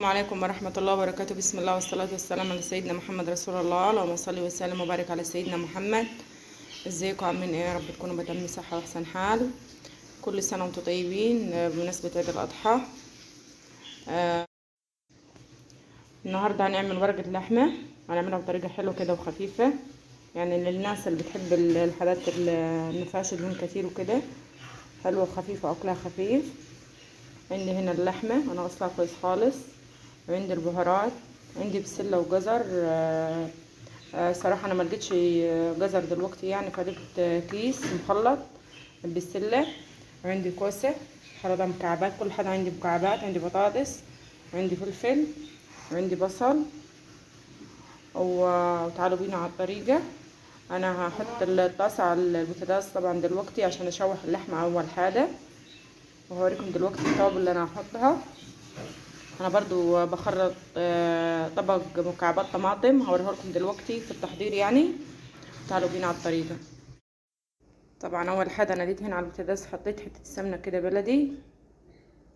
السلام عليكم ورحمة الله وبركاته. بسم الله والصلاة والسلام على سيدنا محمد رسول الله. اللهم صل وسلم وبارك على سيدنا محمد. ازيكم عاملين ايه؟ يا رب تكونوا بتمني صحة واحسن حال. كل سنة وانتم طيبين بمناسبة عيد الأضحى. النهاردة هنعمل ورقة لحمة، هنعملها بطريقة حلوة كده وخفيفة، يعني للناس اللي بتحب الحاجات اللي مفيهاش دهون كتير وكده، حلوة وخفيفة واكلها خفيف. عندي هنا اللحمة انا غسلها كويس خالص، وعندي البهارات، عندي بسلة وجزر. صراحة انا ملقتش جزر دلوقتي يعني، فجبت كيس مخلط بالبسلة. وعندي كوسة حرضها مكعبات، كل حاجة عندي مكعبات. عندي بطاطس وعندي فلفل وعندي بصل. وتعالوا بينا على الطريقة. انا هحط الطاسة على البوتاجاز طبعا دلوقتي عشان اشوح اللحمة اول حاجة، وهوريكم دلوقتي التوابل اللي انا هحطها. انا برضو بخرط طبق مكعبات طماطم، هوريه لكم دلوقتي في التحضير يعني. تعالوا بينا على الطريقة. طبعا اول حاجة انا جيت هنا على البوتاجاز، حطيت حتة سمنة كده بلدي،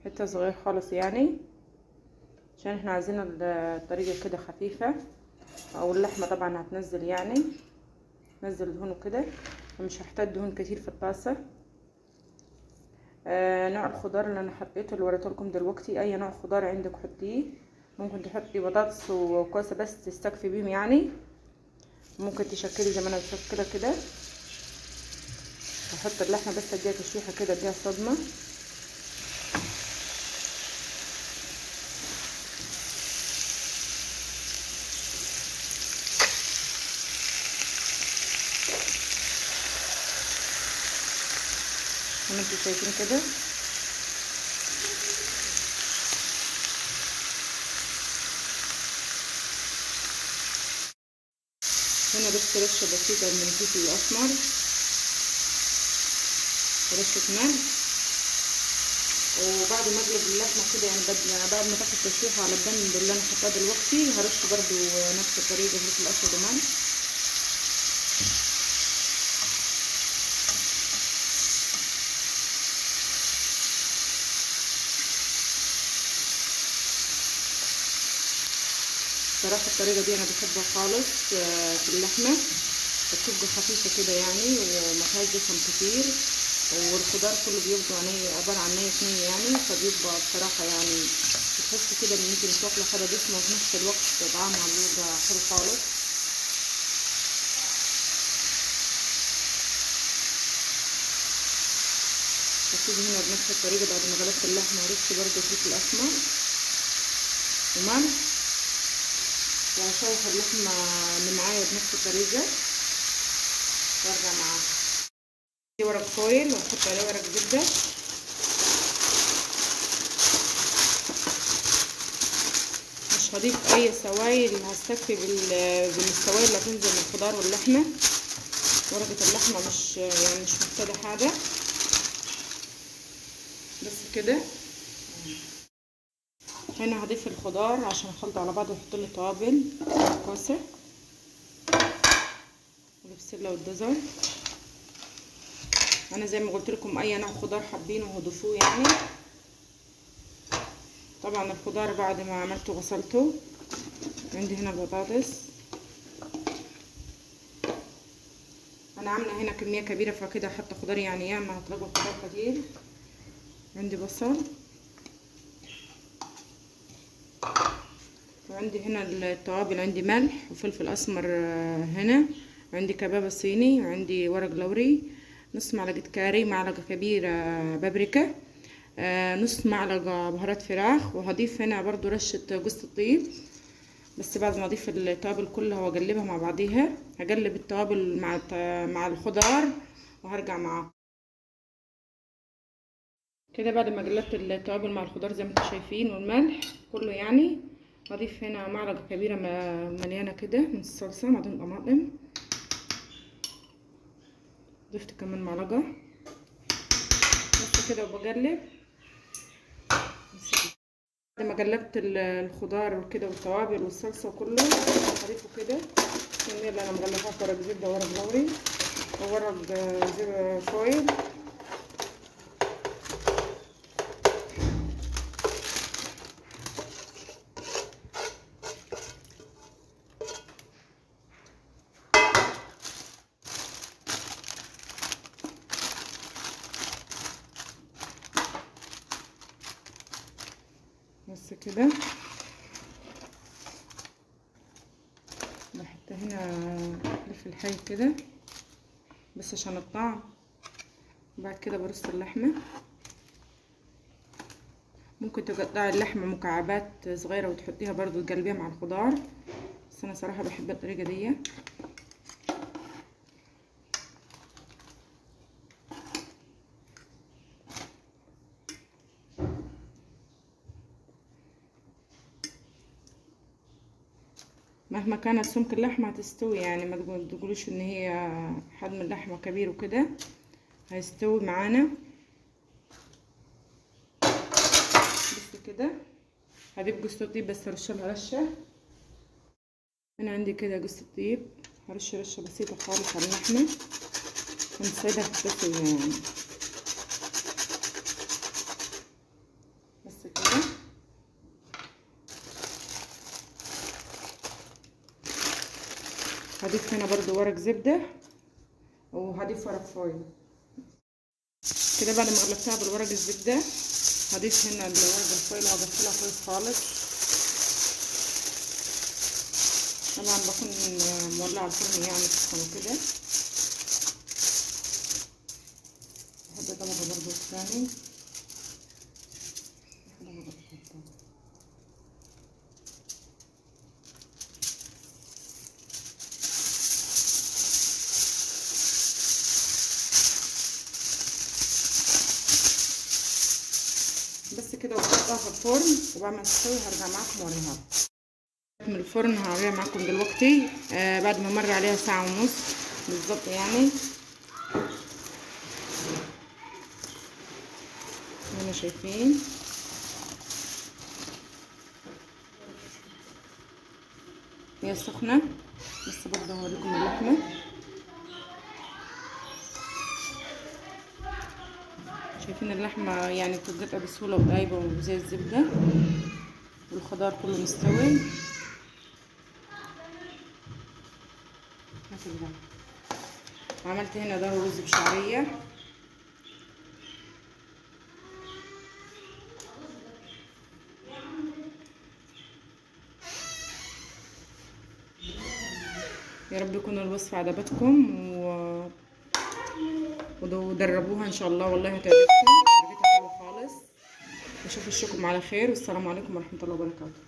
حتة صغيرة خالص يعني، عشان احنا عايزين الطريقة كده خفيفة. او اللحمة طبعا هتنزل يعني، نزل دهون وكده، فمش هحتاج دهون كتير في الطاسة. نوع الخضار اللي انا حطيته اللي وريته لكم دلوقتي، اي نوع خضار عندك حطيه. ممكن تحطي بطاطس وكوسه بس تستكفي بيهم يعني، ممكن تشكلي زي ما انا بشكلها كده. هحط اللحمه بس اديها تشويحه كده، اديها صدمه. زي ما انتوا شايفين كده. هنا بس رشه بسيطه من الفلفل الاسمر ورشه ملح. وبعد ما اقلب اللحمه كده يعني بعد ما تاخد تشويحه على الجنب اللي انا حطاه دلوقتي، هرش برضو نفس الطريقه فلفل اسود وملح. صراحة الطريقة دي انا بحبها خالص في اللحمة، بتبقى خفيفة كده يعني، ومفيهاش دسم كتير، والخضار كله بيبقى يعني عبارة عن نية يعني، فبيبقى بصراحة يعني بتحس كده ان انت مش واكلة حاجة دسمة، وفي نفس الوقت طعمها بيبقى حلو خالص. هبتدي هنا بنفس الطريقة بعد ما غلبت اللحمة، هرش برضه فلفل اسمر وملح، وهشوح اللحمة اللي معايا بنفس الطريقة وارجع معاها. دي ورق فويل واحط عليه ورق زبدة. مش هضيف اي سوائل، هستكفي بالسوائل اللي هتنزل من الخضار واللحمة. ورقة اللحمة مش محتاجة حاجة، بس كده. هنا هضيف الخضار عشان اخلطه على بعض، واحط له توابل الكوسة والبسلة والجزر. انا زي ما قلت لكم اي نوع خضار حابينه هضيفوه يعني. طبعا الخضار بعد ما عملته غسلته. عندي هنا البطاطس، انا عامله هنا كميه كبيره فكده حتى خضار يعني ياما هتلاقوا خضار كتير. عندي بصل، وعندي هنا التوابل، عندي ملح وفلفل اسمر هنا، وعندي كبابه صيني، وعندي ورق لوري، نص معلقه كاري، معلقه كبيره بابريكا، نص معلقه بهارات فراخ. وهضيف هنا برضو رشه جوز الطيب، بس بعد ما اضيف التوابل كلها واقلبها مع بعضيها. هقلب التوابل مع الخضار وهرجع معاه كده. بعد ما قلبت التوابل مع الخضار زي ما انتم شايفين والملح كله يعني، هضيف هنا معلقه كبيره مليانه كده من الصلصه معجون طماطم. ضفت كمان معلقه بس كده وبقلب. بعد ما قلبت الخضار وكده والتوابل والصلصه وكله، هضيفه كده الكميه اللي انا مغلفاها في ورق زبده وورق لوري وورق فويل. بس كده بحط هنا فلفل حي كده بس عشان الطعم. بعد كده برص اللحمه. ممكن تقطعي اللحمه مكعبات صغيره وتحطيها برضو تقلبيها مع الخضار، بس انا صراحه بحب الطريقه دي. مهما كانت سمك اللحمه هتستوي، يعني ما تقولوش ان هي حجم اللحمه كبير وكده، هيستوي معانا. بس كده هجيب جوز الطيب بس ارشلها رشه. انا عندي كده جوز الطيب، هرش رشه بسيطه خالص على اللحمه ونسيبها تتبل يعني. بس كده هضيف هنا برضو ورق زبده وهضيف ورق فويل كده. بعد ما غلفتها بالورق الزبده هضيف هنا الورق الفويل وهغسلها كويس خالص. طبعا بكون مولعه الفرن يعني تسخن كده. بحب طبقه برضو الثاني. بس كده وبحطها في الفرن، وبعد ما تستوي هرجع معاكم واوريها من الفرن. هوريها معاكم دلوقتي بعد ما مر عليها ساعة ونص بالظبط يعني. هنا شايفين هي سخنة. بس برضه هوريكم اللحمة. شايفين اللحمة يعني بتتقطع بسهولة ودايبة وزي الزبدة، والخضار كله مستوي. عملت هنا ده رز بشعرية. يا رب يكون الوصفة عجبتكم ودربوها ان شاء الله، والله هتعجبكم. درجتها حلوة خالص. اشوف وشكم على خير، والسلام عليكم ورحمة الله وبركاته.